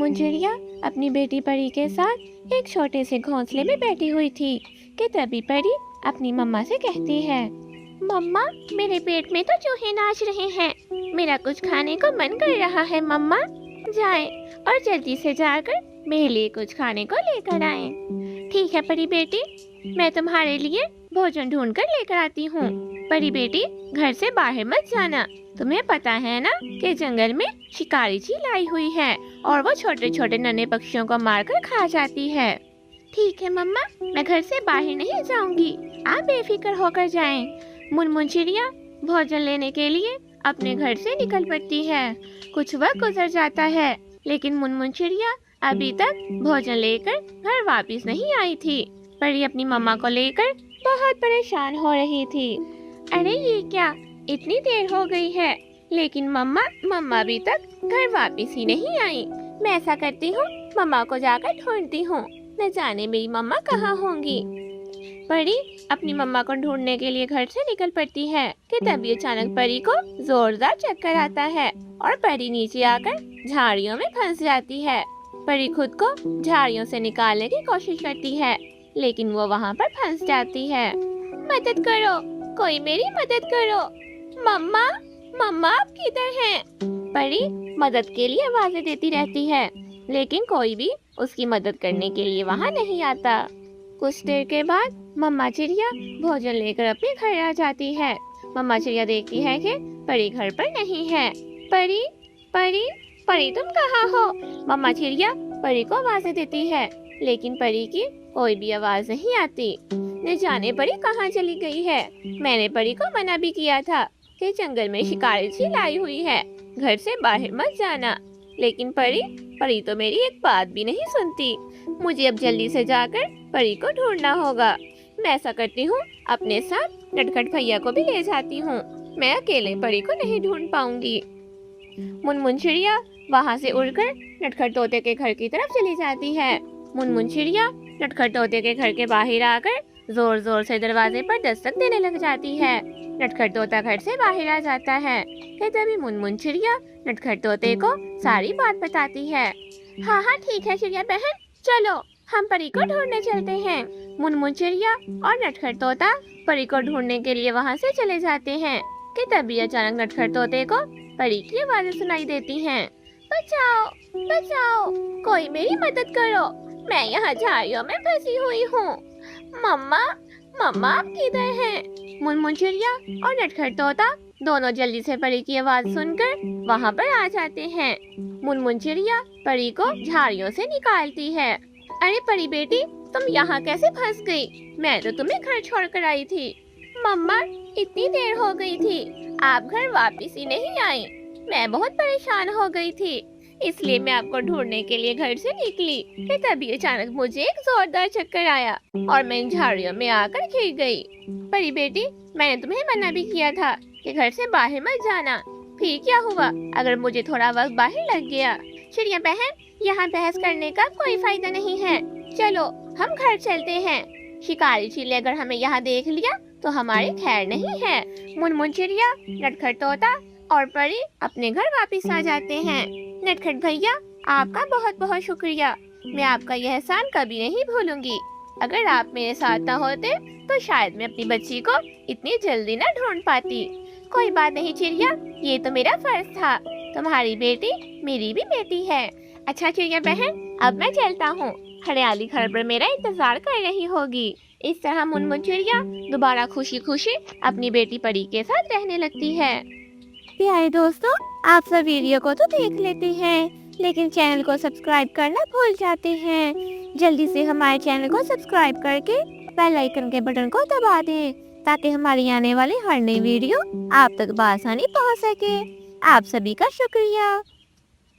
मुनमुन चिड़िया अपनी बेटी परी के साथ एक छोटे से घोंसले में बैठी हुई थी कि तभी परी अपनी मम्मा से कहती है, मम्मा मेरे पेट में तो चूहे नाच रहे हैं, मेरा कुछ खाने को मन कर रहा है मम्मा, जाएं और जल्दी से जाकर मेरे लिए कुछ खाने को लेकर आएं। ठीक है परी बेटी, मैं तुम्हारे लिए भोजन ढूंढ कर लेकर आती हूँ। परी बेटी घर से बाहर मत जाना, तुम्हें पता है ना कि जंगल में शिकारी चील आई हुई है और वो छोटे छोटे नन्हे पक्षियों को मारकर खा जाती है। ठीक है मम्मा, मैं घर से बाहर नहीं जाऊंगी, आप बेफिक्र होकर जाएं। मुनमुन चिड़िया भोजन लेने के लिए अपने घर से निकल पड़ती है। कुछ वक्त गुजर जाता है लेकिन मुनमुन चिड़िया अभी तक भोजन लेकर घर वापस नहीं आई थी। परी अपनी मम्मा को लेकर बहुत परेशान हो रही थी। अरे ये क्या, इतनी देर हो गई है लेकिन मम्मा अभी तक घर वापस ही नहीं आई। मैं ऐसा करती हूँ, मम्मा को जाकर ढूंढती हूँ, न जाने मेरी मम्मा कहाँ होंगी। परी अपनी मम्मा को ढूंढने के लिए घर से निकल पड़ती है कि तभी अचानक परी को जोरदार चक्कर आता है और परी नीचे आकर झाड़ियों में फंस जाती है। परी खुद को झाड़ियों से निकालने की कोशिश करती है लेकिन वो वहाँ पर फंस जाती है। मदद करो, कोई मेरी मदद करो, मम्मा मम्मा आप किधर हैं? परी मदद के लिए आवाजें देती रहती है लेकिन कोई भी उसकी मदद करने के लिए वहाँ नहीं आता। कुछ देर के बाद मम्मा चिड़िया भोजन लेकर अपने घर आ जाती है। मम्मा चिड़िया देखती है कि परी घर पर नहीं है। परी परी परी तुम कहाँ हो? मम्मा चिड़िया परी को आवाजें देती है लेकिन परी की कोई भी आवाज नहीं आती। न जाने परी कहाँ चली गई है। मैंने परी को मना भी किया था कि जंगल में शिकारी चील आई हुई है, घर से बाहर मत जाना, लेकिन परी तो मेरी एक बात भी नहीं सुनती। मुझे अब जल्दी से जाकर परी को ढूंढना होगा। मैं ऐसा करती हूँ, अपने साथ नटखट भैया को भी ले जाती हूँ, मैं अकेले परी को नहीं ढूंढ पाऊंगी। मुनमुन चिड़िया वहाँ से उड़कर नटखट तोते के घर की तरफ चली जाती है। मुनमुन चिड़िया नटखट तोते के घर के बाहर आकर जोर जोर से दरवाजे पर दस्तक देने लग जाती है। नटखट तोता घर से बाहर आ जाता है कि तभी मुनमुन चिड़िया नटखट तोते को सारी बात बताती है। हाँ हाँ ठीक है चिड़िया बहन, चलो हम परी को ढूंढने चलते हैं। मुनमुन चिड़िया और नटखट तोता परी को ढूंढने के लिए वहाँ से चले जाते हैं कि तभी अचानक नटखट तोते को परी की आवाजें सुनाई देती हैं। बचाओ बचाओ, कोई मेरी मदद करो, मैं यहाँ झाड़ियों में फंसी हुई हूँ। मम्मा मम्मा आप किधर हैं? मुनमुन चिड़िया और नटखट तोता दोनों जल्दी से परी की आवाज सुनकर वहाँ पर आ जाते हैं। मुनमुन चिड़िया परी को झाड़ियों से निकालती है। अरे परी बेटी, तुम यहाँ कैसे फंस गई? मैं तो तुम्हें घर छोड़कर आई थी। मम्मा इतनी देर हो गई थी, आप घर वापस ही नहीं आई। मैं बहुत परेशान हो गई थी, इसलिए मैं आपको ढूंढने के लिए घर से निकली कि तभी अचानक मुझे एक जोरदार चक्कर आया और मैं इन झाड़ियों में आकर गिर गई। परी बेटी, मैंने तुम्हें मना भी किया था कि घर से बाहर मत जाना, फिर क्या हुआ अगर मुझे थोड़ा वक्त बाहर लग गया? चिड़िया बहन, यहाँ बहस करने का कोई फायदा नहीं है, चलो हम घर चलते हैं। शिकारी चील अगर हमें यहाँ देख लिया तो हमारी खैर नहीं है। मुनमुन चिड़िया, नटखट तोता और परी अपने घर वापस आ जाते हैं। नटखट भैया, आपका बहुत बहुत शुक्रिया, मैं आपका यह एहसान कभी नहीं भूलूंगी। अगर आप मेरे साथ न होते तो शायद मैं अपनी बच्ची को इतनी जल्दी न ढूंढ पाती। कोई बात नहीं चिड़िया, ये तो मेरा फर्ज था, तुम्हारी बेटी मेरी भी बेटी है। अच्छा चिड़िया बहन, अब मैं चलता हूँ, हरियाली घर पर मेरा इंतजार कर रही होगी। इस तरह मुनमुन चिड़िया दोबारा खुशी खुशी अपनी बेटी परी के साथ रहने लगती है। प्यारे दोस्तों, आप सब वीडियो को तो देख लेते हैं लेकिन चैनल को सब्सक्राइब करना भूल जाते हैं। जल्दी से हमारे चैनल को सब्सक्राइब करके बेल आइकन के बटन को दबा दें ताकि हमारी आने वाली हर नई वीडियो आप तक बआसानी पहुंच सके। आप सभी का शुक्रिया।